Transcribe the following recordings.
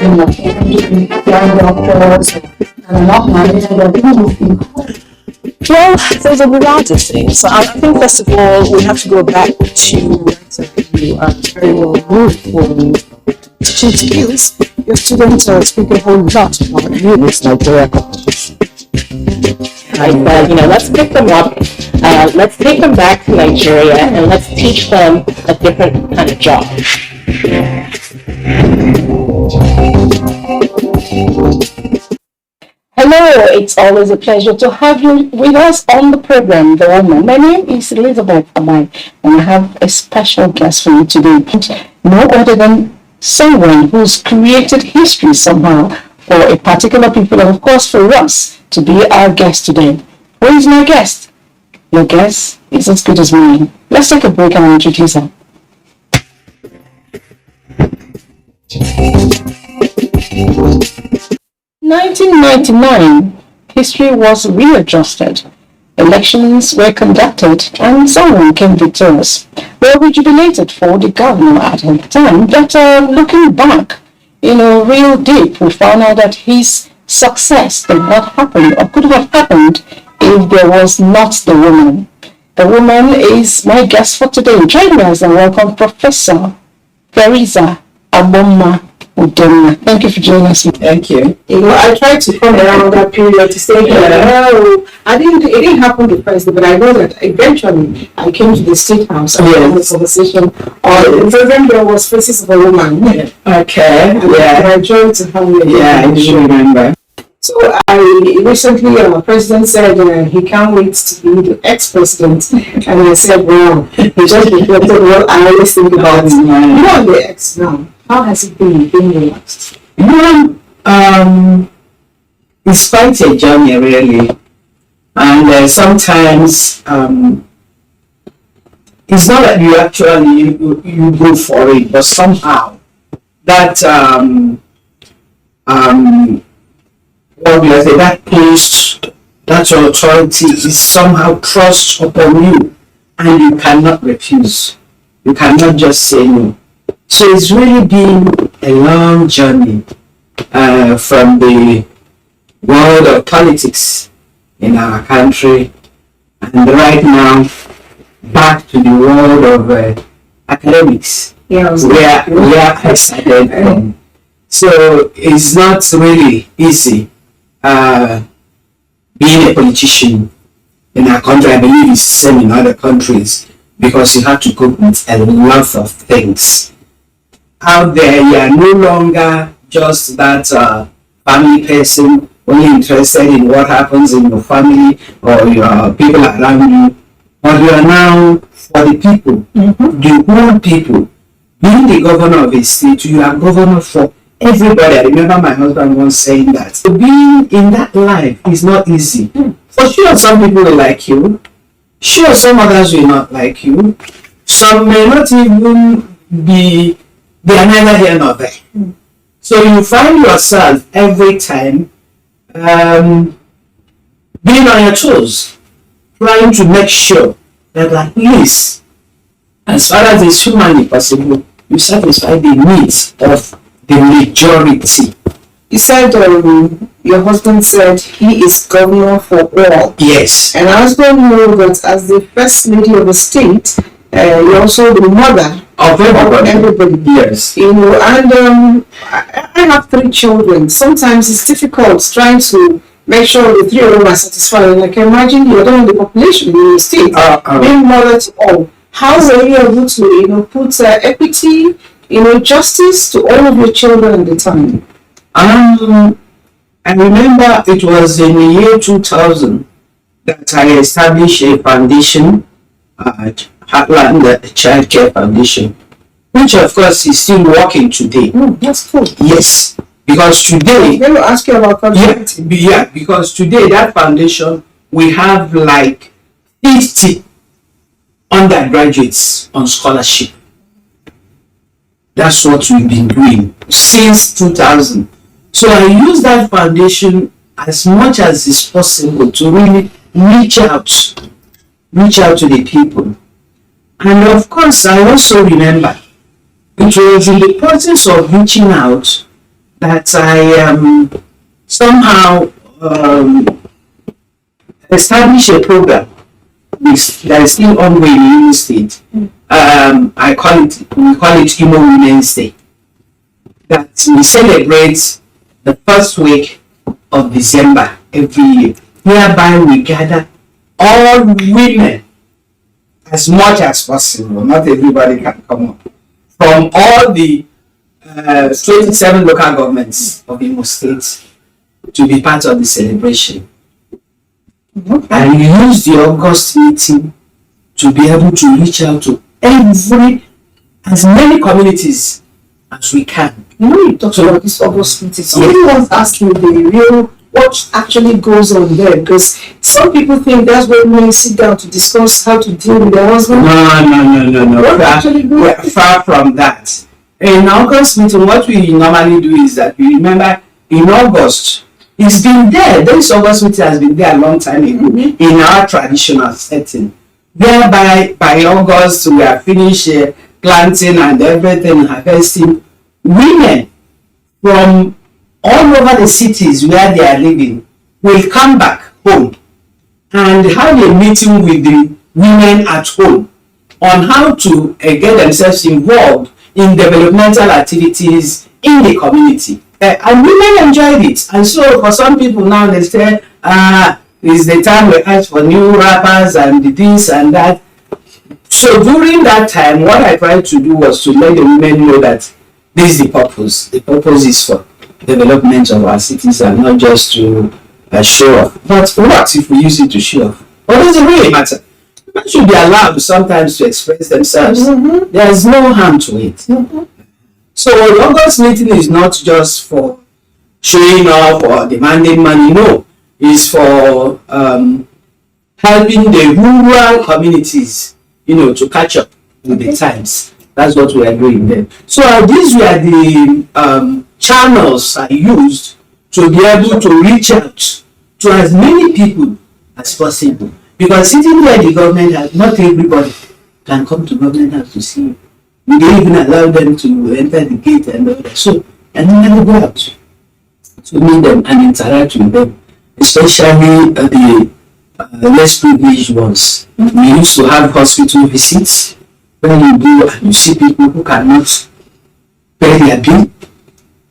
young doctors and are not married and are even. Well, there's a variety of things. So I think first of all we have to go back to you are very well known for teaching skills. Your students are speaking a whole lot about you with Nigeria competition. Right, let's pick them up. Let's take them back to Nigeria and let's teach them a different kind of job. Hello, it's always a pleasure to have you with us on the program, The Woman. My name is Elizabeth Agbai, and I have a special guest for you today. No other than someone who's created history somehow for a particular people, and of course for us to be our guest today. Who is my guest? Your guest is as good as mine. Let's take a break and introduce her. In 1999, history was readjusted. Elections were conducted and someone came victorious. Well, we jubilated for the governor at the time, but looking back, real deep, we found out that his success did not happen or could have happened if there was not the woman. The woman is my guest for today. Join me as I welcome Professor Feriza Aboma Udema. Thank you for joining us. Thank you. I tried to come around that period to say, it didn't happen the first day, but I know that eventually I came to the State House and had a conversation. Then there was Faces of a Woman. Okay. And I joined to have you. Yeah, I do remember. So I recently, President said he can't wait to be the ex-president, and I said, wow, he just reflected what I always think about. On the ex now, how has it been being relaxed? It's quite a journey, really, and sometimes it's not that you actually you go for it, but somehow that what do I say, that post, that authority is somehow thrust upon you, and you cannot refuse. You cannot just say no. So it's really been a long journey from the world of politics in our country, and right now back to the world of academics, where I started from. So it's not really easy being a politician in our country. I believe it's the same in other countries, because you have to cope with a lot of things. Out there, you are no longer just that family person only interested in what happens in your family or your people around you, but you are now for the people, the whole people. Being the governor of a state, you are governor for everybody. I remember my husband once saying that. So being in that life is not easy. For sure, some people will like you. Sure, some others will not like you. Some may not even be, they are neither here nor there. So you find yourself every time being on your toes, trying to make sure that at least, as far as is humanly possible, you satisfy the needs of the majority. You said your husband said he is governor for all. Yes. And I also know that as the first lady of the state, you're also the mother of everybody. Yes. And I have 3 children. Sometimes it's difficult trying to make sure the 3 of them are satisfied. Like imagine you're doing the population in your state, being mother to all. How were you able to put equity, justice to all of your children at the time? I remember it was in the year 2000 that I established a foundation, Heartland Child Care Foundation, which of course is still working today. That's cool. Yes, because today. Let me ask you about community. Yeah, because today that foundation, we have like 50 undergraduates on scholarship. That's what we've been doing since 2000. So I use that foundation as much as is possible to really reach out to the people. And of course, I also remember it was in the process of reaching out that I somehow establish a program that is still ongoing in the state. We call it Imo Women's Day. That we celebrate the first week of December every year, whereby we gather all women as much as possible. Not everybody can come up from all the 27 local governments of Imo State to be part of the celebration. And we use the August meeting to be able to reach out to as many communities as we can. You know, you talked about this August meeting. Somebody once asked me what actually goes on there, because some people think that's where women sit down to discuss how to deal with their husband. No. We're far from that. In August meeting, what we normally do is that we remember in August, it's been there. This August meeting has been there a long time ago in our traditional setting. Whereby by August we are finished planting and everything, harvesting. Women from all over the cities where they are living will come back home and have a meeting with the women at home on how to get themselves involved in developmental activities in the community. And women enjoyed it. And so for some people now they say, it's the time we ask for new rappers and this and that. So during that time, what I tried to do was to let the women know that this is the purpose. The purpose is for development of our cities and not just to show off. But what if we use it to show off? What does it really matter? Women should be allowed sometimes to express themselves. There is no harm to it. So the August meeting is not just for showing off or demanding money. No, it's for helping the rural communities, to catch up with the times. That's what we are doing there. So these were the channels I used to be able to reach out to as many people as possible. Because sitting where the government has, not everybody can come to government house to see you. We didn't even allow them to enter the gate and all that. So, and then I go out to meet them and interact with them, especially the less privileged ones. We used to have hospital visits where you go and you see people who cannot pay their bill,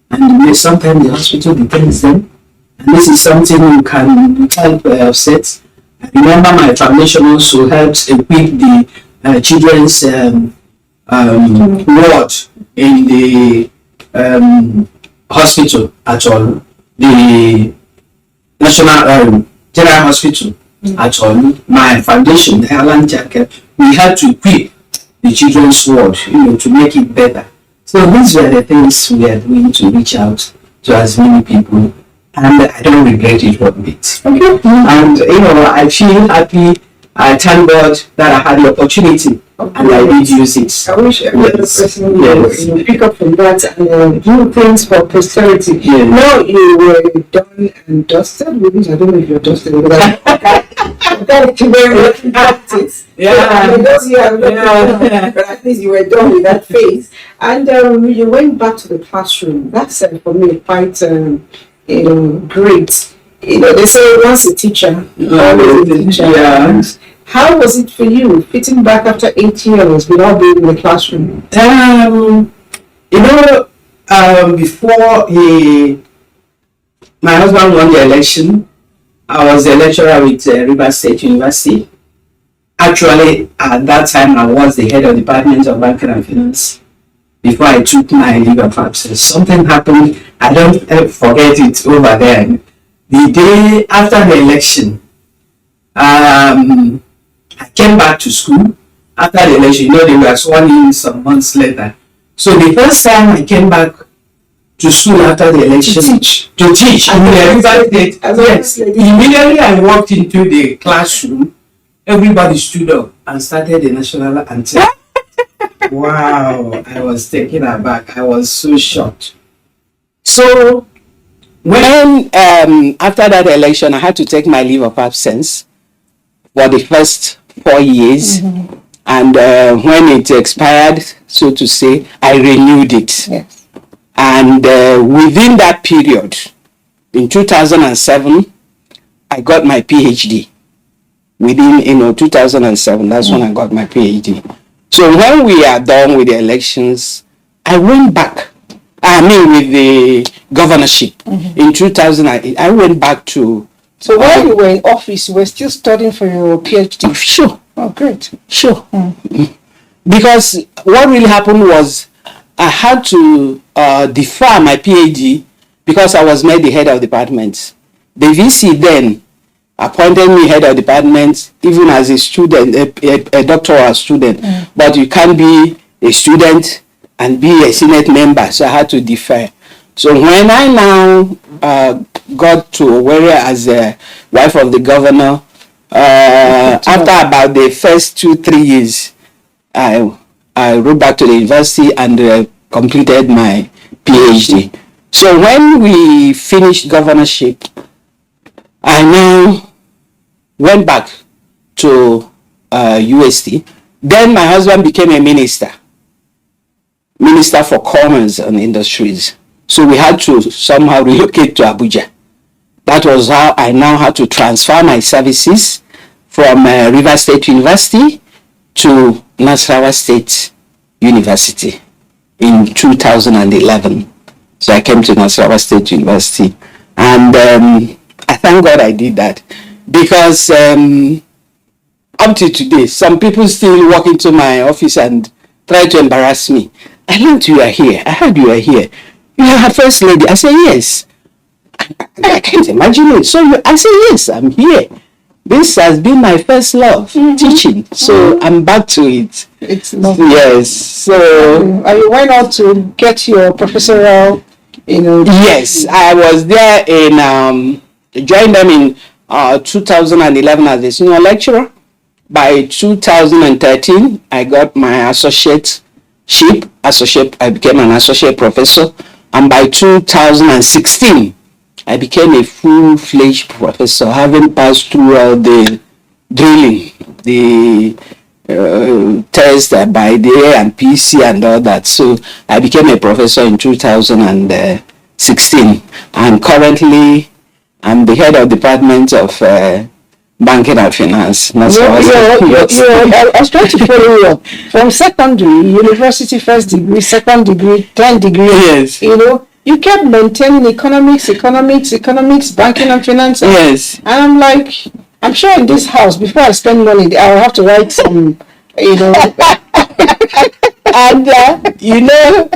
and sometimes the hospital detains them. And this is something you can help offset. I remember my foundation also helps equip the children's ward in the hospital at all, the National General Hospital at all. My foundation, the Alan Jacket, we had to equip the children's ward, to make it better. So these were the things we are doing to reach out to as many people, and I don't regret it one bit. Okay. And I feel happy. I thank God that I had the opportunity. And I did use it. I wish every other person would pick up from that and do things for posterity. Yes. Now you were done and dusted. Which I don't know if you're dusted, but that is very working practice. Yeah. But at least you were done with that phase. And you went back to the classroom. That's for me quite great. They say once a teacher, always a teacher. Yeah. How was it for you, fitting back after 8 years without being in the classroom? Before my husband won the election, I was a lecturer with Rivers State University. Actually, at that time, I was the head of the Department of Banking and Finance before I took my leave of absence. Something happened, I don't forget it over there. The day after the election, I came back to school after the election. They were sworn in some months later. So the first time I came back to school after the election to teach. Yes. Immediately I walked into the classroom, everybody stood up and started the national anthem. Wow, I was taken aback. I was so shocked. So when after that election, I had to take my leave of absence for the first 4 years, and when it expired, so to say, I renewed it. Yes. And within that period, in 2007, I got my PhD. Within 2007, that's when I got my PhD. So when we are done with the elections, I went back. With the governorship in 2008, I went back to. So while you were in office, you were still studying for your PhD? Sure. Oh, great. Sure. Because what really happened was I had to defer my PhD because I was made the head of department. The VC then appointed me head of department even as a student, a doctoral student. But you can't be a student and be a Senate member, so I had to defer. So when I now got to Owerri as a wife of the governor, after about the first 2-3 years, I wrote back to the university and completed my PhD. So when we finished governorship, I now went back to UST. Then my husband became a minister for commerce and industries. So we had to somehow relocate to Abuja. That was how I now had to transfer my services from Rivers State University to Nasarawa State University in 2011. So I came to Nasarawa State University, and I thank God I did that, because up to today, some people still walk into my office and try to embarrass me. I learned you are here. I heard you are here. You are a first lady. I say yes. I can't imagine it. So I say yes, I'm here. This has been my first love, teaching. So I'm back to it. It's lovely. Yes. So you went out to get your professorial, Yes, I was there in joined them in 2011 as a senior lecturer. By 2013, I got my associateship. I became an associate professor, and by 2016, I became a full-fledged professor, having passed through all the drilling, the test by day and PC and all that. So I became a professor in 2016, and currently I'm the head of department of banking and finance. I was trying to follow you up. From secondary, university first degree, second degree, 10th degree. Yes. You kept maintaining economics, banking and finance. Yes. And I'm like, I'm sure in this house, before I spend money, I'll have to write some, And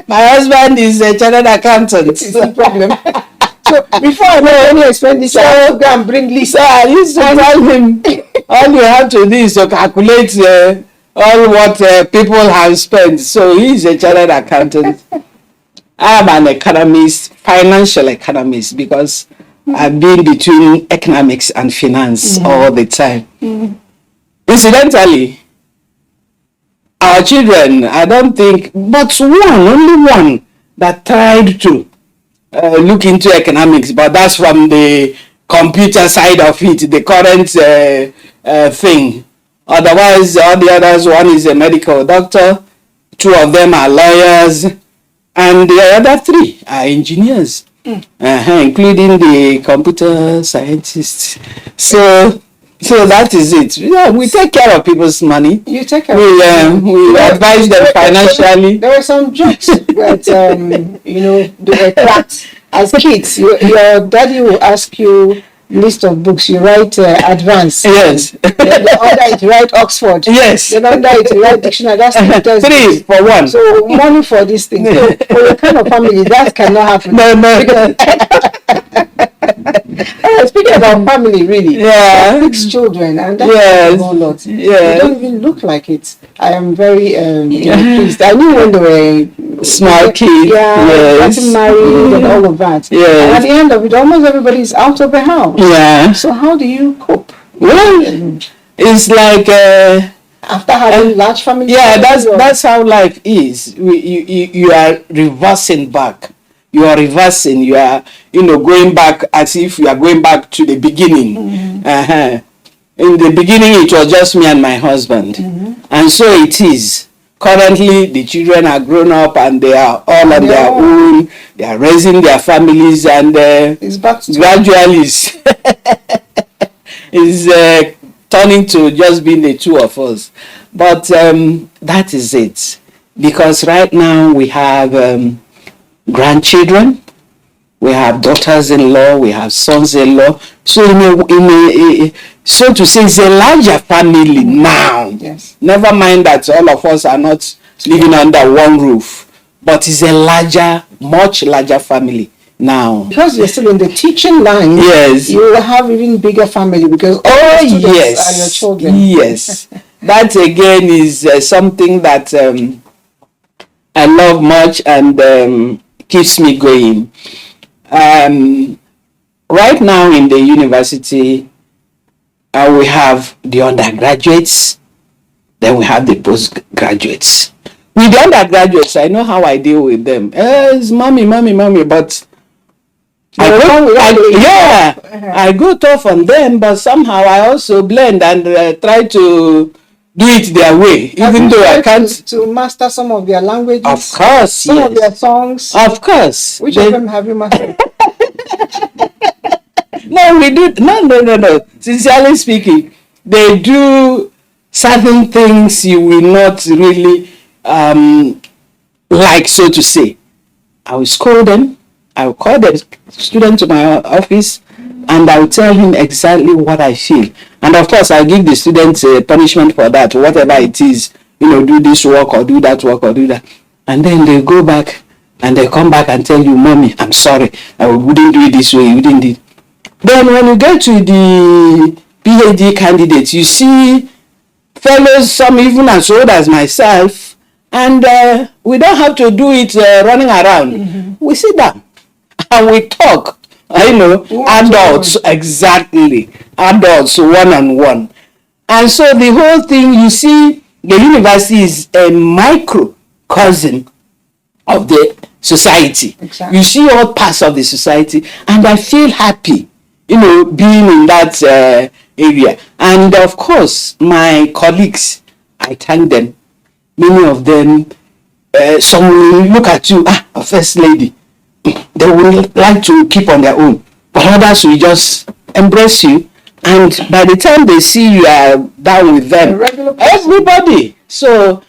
my husband is a chartered accountant. It's the problem. So before I know any expenditure, I go and bring Lisa. I used to tell him, all you have to do is to calculate all what people have spent. So he's a chartered accountant. I'm an economist, financial economist, because I've been between economics and finance all the time. Incidentally, our children, I don't think, but only one that tried to look into economics, but that's from the computer side of it, the current thing. Otherwise, all the others, one is a medical doctor, 2 of them are lawyers, and the other 3 are engineers, including the computer scientists. So that is it. Yeah, we take care of people's money. You take care. We advise them financially. There were some jokes that they were cracked as kids. Your daddy will ask you list of books. You write advance. Yes. The other is write Oxford. Yes. The other is write dictionary. That's 3 for 1. So money for these things. So for your kind of family, that cannot happen. No. Speaking about family, really. Yeah. 6 children, and that's a whole lot. Yeah. You don't even look like it. I am very pleased. I knew when they were small kids. Getting married and all of that. Yes. And at the end of it, almost everybody is out of the house. Yeah. So how do you cope? Well, it's like after having large family. Yeah, that's how life is. You are reversing back. You are reversing. You are going back as if you are going back to the beginning. In the beginning, it was just me and my husband, and so it is. currently the children are grown up and they are all on their own. They are raising their families, and It's back to gradually is turning to just being the two of us. But that is it. Because right now we have grandchildren, we have daughters-in-law, we have sons-in-law. So so to say, it's a larger family now. Yes. Never mind that all of us are not living under one roof, but it's a larger, much larger family now. Because you're still in the teaching line, Yes. you will have even bigger family because all the students are your children. Yes. That again is something that I love much and keeps me going. Right now in the university, we have the undergraduates, then we have the postgraduates. With the undergraduates, I know how I deal with them. It's mommy, but I go tough on them, but somehow I also blend and try to do it their way, even though I can't. To master some of their languages. Of course, some of their songs. Of course. Which of them have you mastered? No, we do. No. Sincerely speaking, they do certain things you will not really like, so to say. I will scold them. I will call the student to my office, and I will tell him exactly what I feel. And of course, I give the students a punishment for that, whatever it is. Do this work or do that work or do that. And then they go back and they come back and tell you, Mommy, I'm sorry. I wouldn't do it this way. You didn't do it. Then when you get to the PhD candidates, you see fellows, some even as old as myself, and we don't have to do it running around. Mm-hmm. We sit down and we talk. Adults, exactly. Adults, one-on-one. And so the whole thing, you see, the university is a microcosm of the society. Exactly. You see all parts of the society, and I feel happy, being in that area. And of course, my colleagues, I thank them. Many of them, some will look at you, a first lady. They will like to keep on their own, but others will just embrace you, and by the time they see you are down with them, everybody. So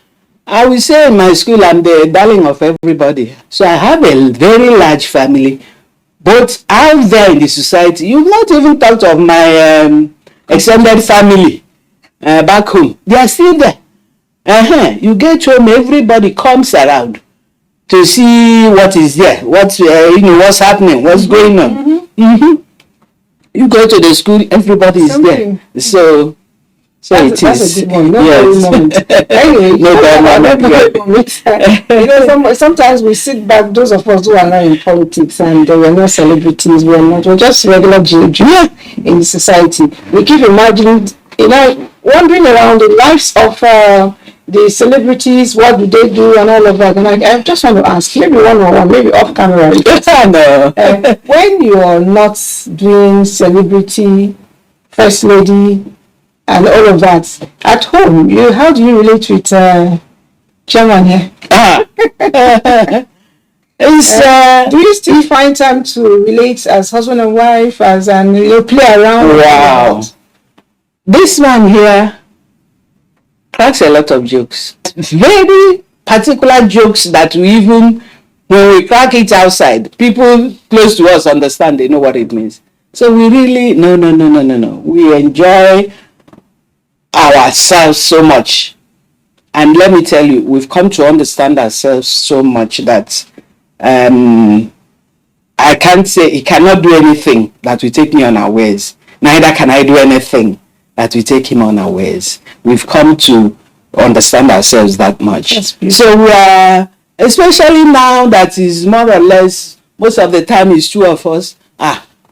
I will say in my school, I'm the darling of everybody. So I have a very large family, but out there in the society, you've not even thought of my extended family back home. They are still there. You get home, everybody comes around to see what is there, what's happening, what's going on. Mm-hmm. Mm-hmm. You go to the school, everybody is there. So that's a good one. Anyway, sometimes we sit back, those of us who are not in politics and we're not celebrities, we're just regular children in society. We keep imagining, wandering around the lives of the celebrities, what do they do and all of that. And I just want to ask, maybe one-on-one, maybe off camera. When you are not doing celebrity, first lady, and all of that, at home, how do you relate with chairman here? Do you still find time to relate as husband and wife, as play around? Wow. This man here cracks a lot of jokes. Very particular jokes that we even, when we crack it outside, people close to us understand, they know what it means. So we really, no. We enjoy ourselves so much. And let me tell you, we've come to understand ourselves so much that I can't say, he cannot do anything that will take me unawares. Neither can I do anything that we take him unawares. We've come to understand ourselves that much. So we are, especially now that is more or less, most of the time is two of us.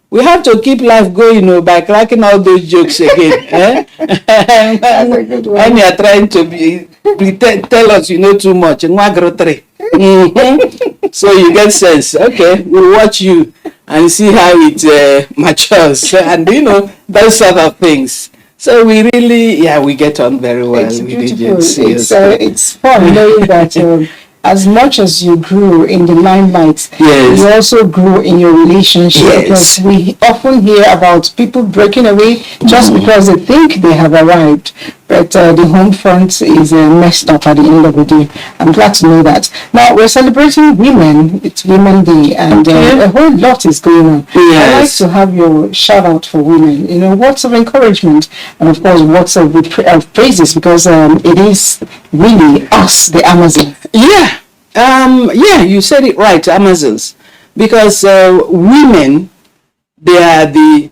We have to keep life going by cracking all those jokes again. That's a good one. And you are trying to tell us you know too much. Mm-hmm. So you get sense. Okay, we'll watch you and see how it matures. And those sort of things. So we really, we get on very well It's with beautiful. Nigerians. It's fun knowing that as much as you grew in the limelight, Yes. you also grew in your relationship. Yes. Because we often hear about people breaking away just because they think they have arrived, but the home front is messed up at the end of the day. I'm glad to know that. Now we're celebrating women. It's Women Day, and a whole lot is going on. Yes. I'd like to have your shout out for women. Words of encouragement, and of course words of praises, because it is really us, the Amazon. You said it right, Amazons, because women, they are the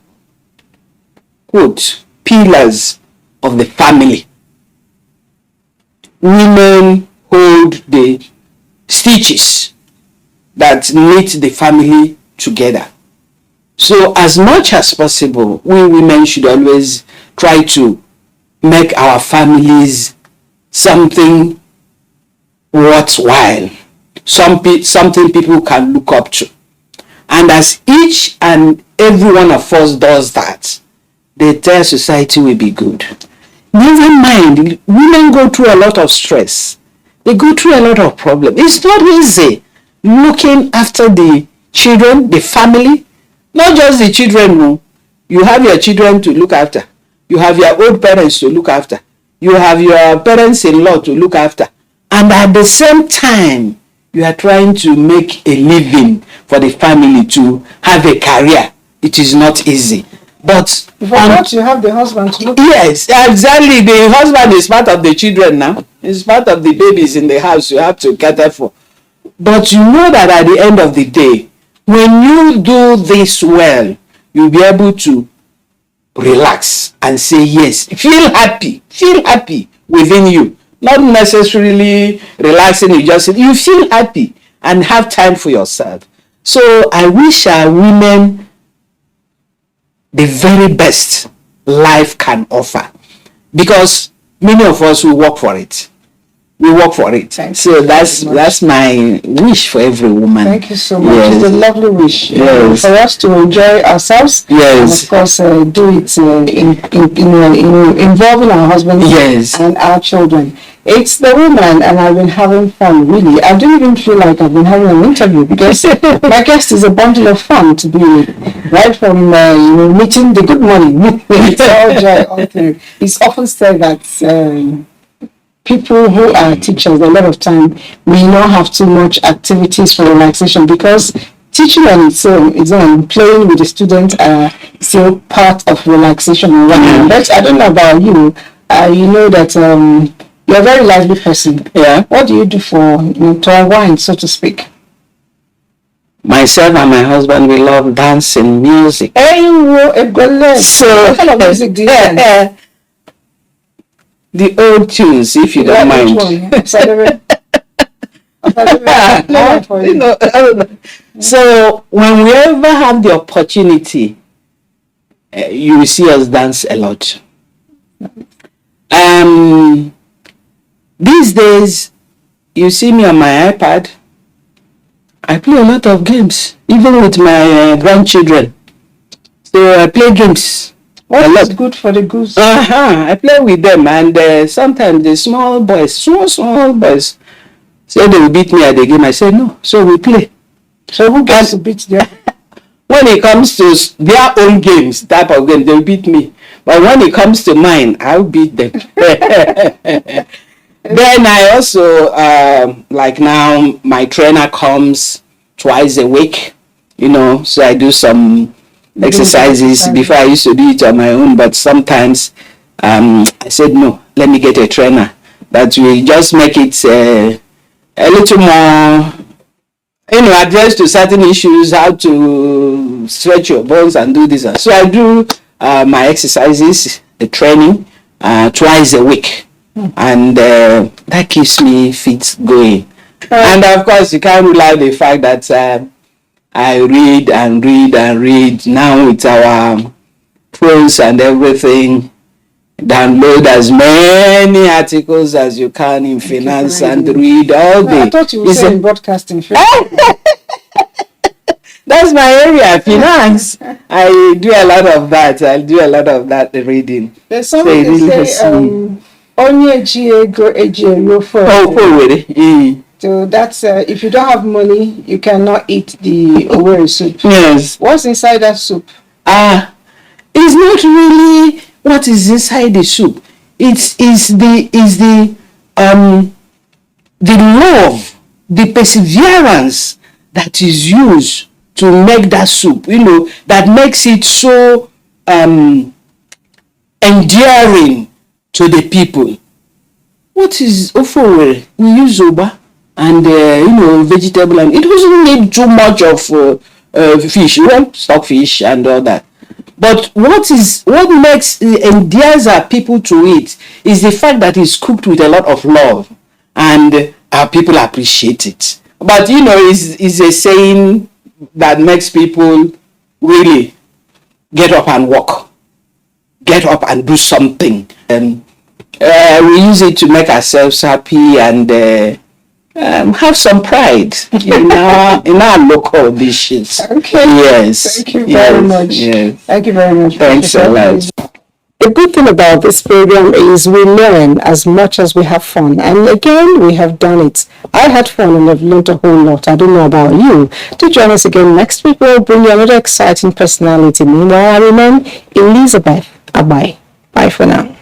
quote pillars of the family. Women hold the stitches that knit the family together. So as much as possible, we women should always try to make our families something worthwhile, something people can look up to. And as each and every one of us does that, the entire society will be good. Never mind, women go through a lot of stress. They go through a lot of problems. It's not easy looking after the children, the family, not just the children. No. You have your children to look after. You have your old parents to look after. You have your parents-in-law to look after. And at the same time, you are trying to make a living for the family, to have a career. It is not easy. But you have the husband to look at. Yes, exactly. The husband is part of the children now. It's part of the babies in the house you have to cater for. But you know that at the end of the day, when you do this well, you'll be able to relax and say yes. Feel happy within you. Not necessarily relaxing, you feel happy and have time for yourself. So I wish our women the very best life can offer, because many of us will work for it. So that's my wish for every woman. Thank you so much. Yes. It's a lovely wish Yes. for us to enjoy ourselves. Yes. And of course, do it in involving our husbands Yes. and our children. It's the woman, and I've been having fun, really. I don't even feel like I've been having an interview, because my guest is a bundle of fun to be with. Right from meeting the good morning. It's all joy, all through. It's often said that people who are teachers, a lot of time, may not have too much activities for relaxation, because teaching on its own, playing with the students are still part of relaxation. But I don't know about you. You know that you're a very lively person. Yeah. What do you do to unwind, so to speak? Myself and my husband, we love dancing, music. So what kind of music do you dance? The old tunes, if you don't mind. So when we ever have the opportunity, you will see us dance a lot. These days, you see me on my iPad. I play a lot of games, even with my grandchildren. So I play games. What is good for the goose? I play with them, and sometimes the small boys, small boys, say they will beat me at the game. I say no, so we play. So who gets to beat them? When it comes to their own games, type of game, they'll beat me. But when it comes to mine, I'll beat them. Then I also, like now, my trainer comes twice a week, so I do some exercises. Before I used to do it on my own, but sometimes I said, no, let me get a trainer that will just make it a little more, address to certain issues, how to stretch your bones and do this. So I do my exercises, the training, twice a week. And that keeps me fit going. And of course, you can't rule out the fact that I read and read and read. Now with our phones and everything, download as many articles as you can in finance and read all day. I thought you were saying broadcasting. That's my area, finance. I do a lot of that. I do a lot of that reading. There's something They they really say, see. onye ji ego eji eri ofe Oh, ọkwụrụ. poor with it. So that's if you don't have money, you cannot eat the Owerri soup. Yes. What's inside that soup? It's not really what is inside the soup. It's the love, the perseverance that is used to make that soup, that makes it so endearing to the people. What is ofowere? We use zoba and vegetable, and it doesn't need too much of fish. You want stockfish and all that. But what endears our people to it is the fact that it's cooked with a lot of love, and our people appreciate it. But it's a saying that makes people really get up and walk, get up and do something. And we use it to make ourselves happy and have some pride in our local dishes. Okay. Yes. Thank you very much. Yes. Thank you very much. Thanks a lot. The good thing about this program is we learn as much as we have fun. And again, we have done it. I had fun and I've learned a whole lot. I don't know about you. Do join us again next week. We'll bring you another exciting personality. Meanwhile, I remain Elizabeth Agbai. Bye for now.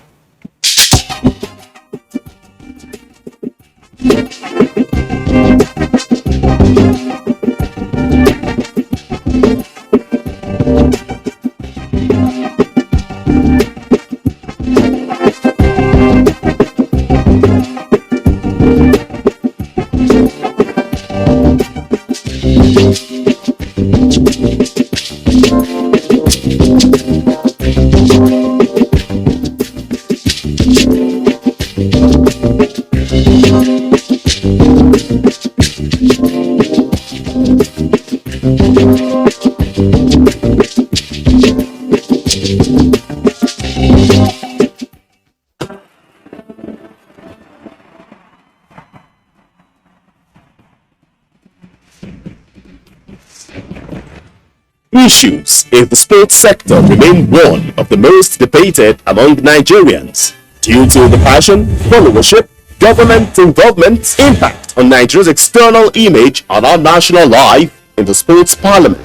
Issues in the sports sector remain one of the most debated among Nigerians due to the passion, followership, government involvement, impact on Nigeria's external image and our national life in the sports parliament.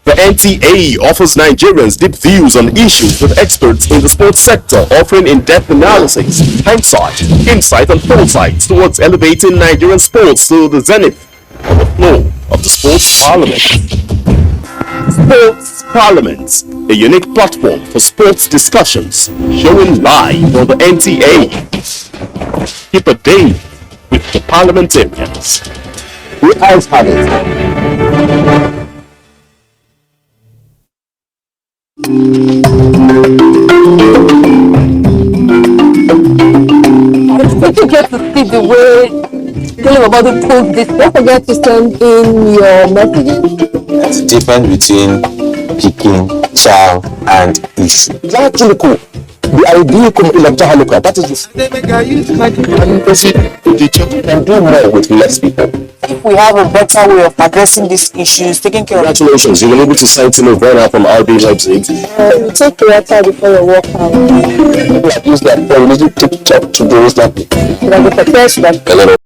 The NTA offers Nigerians deep views on issues with experts in the sports sector, offering in-depth analysis, hindsight, insight and foresight towards elevating Nigerian sports to the zenith on the floor of the sports parliament. Sports Parliament, a unique platform for sports discussions, showing live on the NTA. Keep a day with the parliamentarians. Who else have it? Did you get to see the way telling about the post this? Don't forget to send in your messages. There's a difference between picking, chow, and issue. It's actually cool. The idea that is you can do more with less people. If we have a better way of addressing these issues, taking care of. Congratulations, you were able to sign Timo Werner from RB Leipzig. You take water before your workout. Use that phone, you need to talk to those that. You can be prepared to that.